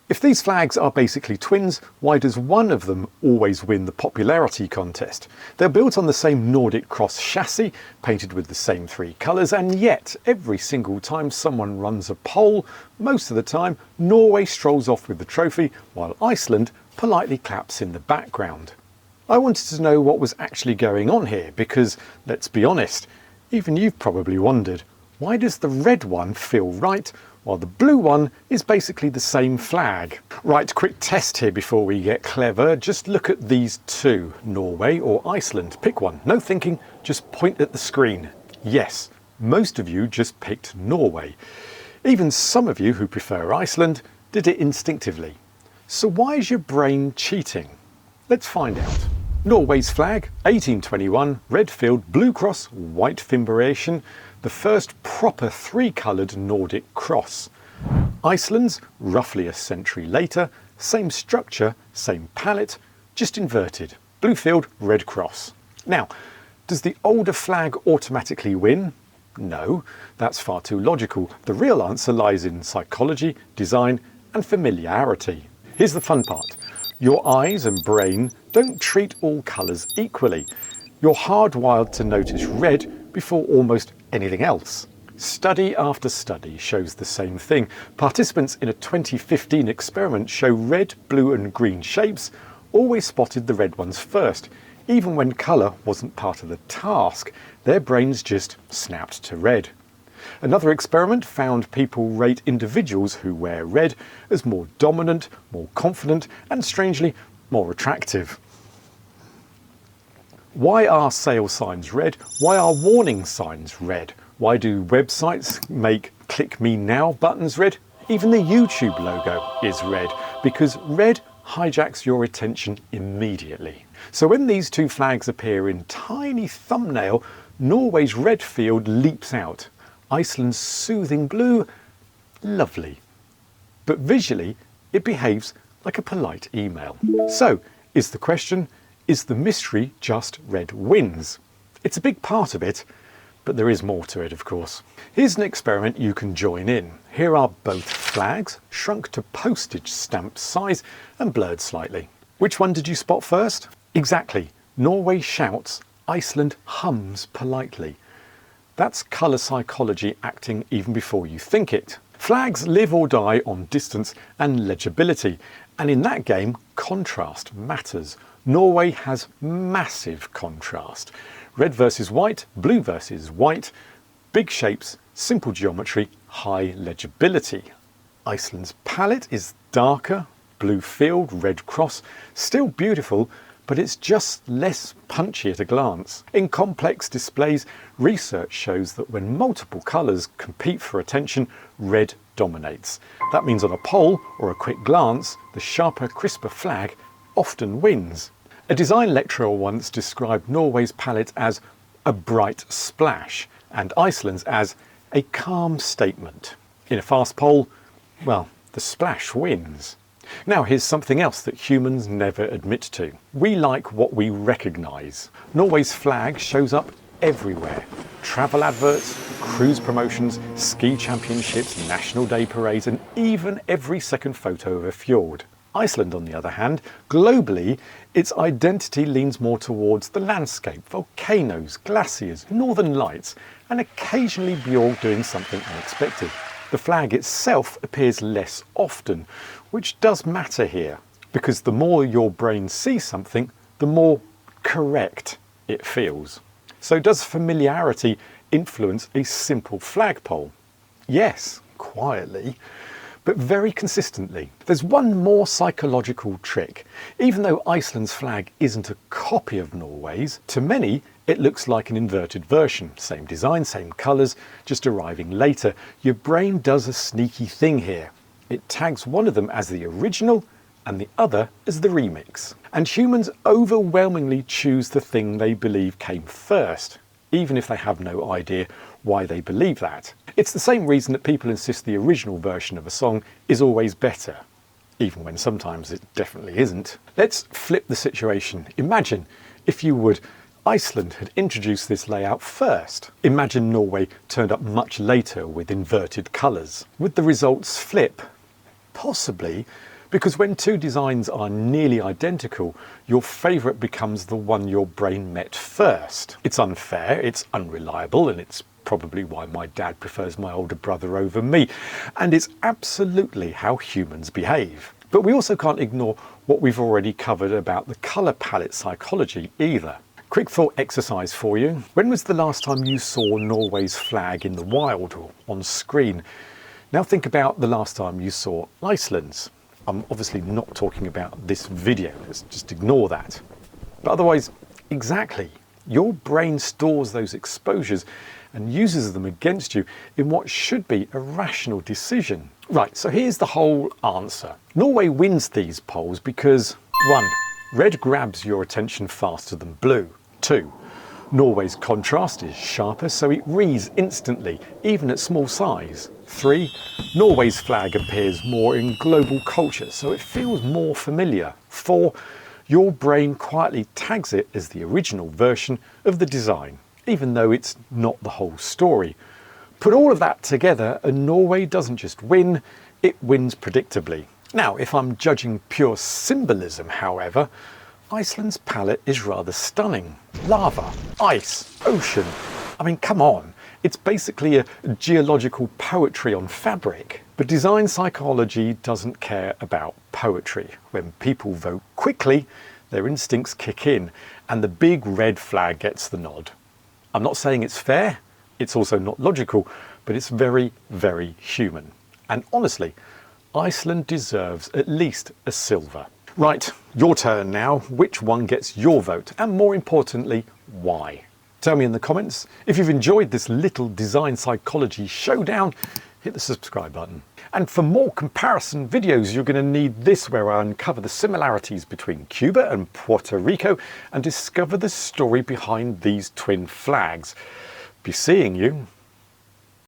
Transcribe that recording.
If these flags are basically twins, why does one of them always win the popularity contest? They're built on the same Nordic cross chassis, painted with the same 3 colours, and yet every single time someone runs a poll, most of the time Norway strolls off with the trophy while Iceland politely claps in the background. I wanted to know what was actually going on here because, let's be honest, even you've probably wondered, why does the red one feel right while the blue one is basically the same flag? Right, quick test here before we get clever. Just look at these two, Norway or Iceland. Pick one. No thinking, just point at the screen. Yes, most of you just picked Norway. Even some of you who prefer Iceland did it instinctively. So why is your brain cheating? Let's find out. Norway's flag, 1821, red field, blue cross, white fimbriation, the first proper 3-coloured Nordic cross. Iceland's, roughly a century later, same structure, same palette, just inverted. Blue field, red cross. Now, does the older flag automatically win? No, that's far too logical. The real answer lies in psychology, design and familiarity. Here's the fun part. Your eyes and brain don't treat all colours equally. You're hardwired to notice red before almost anything else. Study after study shows the same thing. Participants in a 2015 experiment show red, blue and green shapes always spotted the red ones first. Even when colour wasn't part of the task, their brains just snapped to red. Another experiment found people rate individuals who wear red as more dominant, more confident and strangely more attractive. Why are sale signs red? Why are warning signs red? Why do websites make click me now buttons red? Even the YouTube logo is red because red hijacks your attention immediately. So when these two flags appear in tiny thumbnail, Norway's red field leaps out. Iceland's soothing blue, lovely. But visually, it behaves like a polite email. So, is the question, is the mystery just red wins? It's a big part of it, but there is more to it, of course. Here's an experiment you can join in. Here are both flags, shrunk to postage stamp size and blurred slightly. Which one did you spot first? Exactly. Norway shouts, Iceland hums politely. That's colour psychology acting even before you think it. Flags live or die on distance and legibility, and in that game, contrast matters. Norway has massive contrast. Red versus white, blue versus white, big shapes, simple geometry, high legibility. Iceland's palette is darker, blue field, red cross, still beautiful, but it's just less punchy at a glance. In complex displays, research shows that when multiple colours compete for attention, red dominates. That means on a poll or a quick glance, the sharper, crisper flag often wins. A design lecturer once described Norway's palette as a bright splash and Iceland's as a calm statement. In a fast poll, well, the splash wins. Now here's something else that humans never admit to. We like what we recognise. Norway's flag shows up everywhere. Travel adverts, cruise promotions, ski championships, National Day parades and even every second photo of a fjord. Iceland, on the other hand, globally, its identity leans more towards the landscape, volcanoes, glaciers, northern lights and occasionally Bjorg doing something unexpected. The flag itself appears less often, which does matter here, because the more your brain sees something, the more correct it feels. So does familiarity influence a simple flagpole? Yes, quietly, but very consistently. There's one more psychological trick. Even though Iceland's flag isn't a copy of Norway's, to many it looks like an inverted version. Same design, same colours, just arriving later. Your brain does a sneaky thing here. It tags one of them as the original and the other as the remix. And humans overwhelmingly choose the thing they believe came first, even if they have no idea why they believe that. It's the same reason that people insist the original version of a song is always better, even when sometimes it definitely isn't. Let's flip the situation. Imagine, if you would, Iceland had introduced this layout first. Imagine Norway turned up much later with inverted colours. Would the results flip? Possibly, Because when two designs are nearly identical, your favourite becomes the one your brain met first. It's unfair, it's unreliable, and it's probably why my dad prefers my older brother over me. And it's absolutely how humans behave. But we also can't ignore what we've already covered about the colour palette psychology either. Quick thought exercise for you. When was the last time you saw Norway's flag in the wild or on screen? Now think about the last time you saw Iceland's. I'm obviously not talking about this video, let's just ignore that. But otherwise, exactly. Your brain stores those exposures and uses them against you in what should be a rational decision. Right, so here's the whole answer. Norway wins these polls because 1. Red grabs your attention faster than blue. 2. Norway's contrast is sharper, so it reads instantly, even at small size. 3. Norway's flag appears more in global culture, so it feels more familiar. 4. Your brain quietly tags it as the original version of the design, even though it's not the whole story. Put all of that together and Norway doesn't just win, it wins predictably. Now, if I'm judging pure symbolism, however, Iceland's palette is rather stunning. Lava, ice, ocean. I mean, come on. It's basically a geological poetry on fabric. But design psychology doesn't care about poetry. When people vote quickly, their instincts kick in, and the big red flag gets the nod. I'm not saying it's fair, it's also not logical, but it's very, very human. And honestly, Iceland deserves at least a silver. Right, your turn now. Which one gets your vote? And more importantly, why? Tell me in the comments. If you've enjoyed this little design psychology showdown, hit the subscribe button. And for more comparison videos, you're going to need this, where I uncover the similarities between Cuba and Puerto Rico and discover the story behind these twin flags. Be seeing you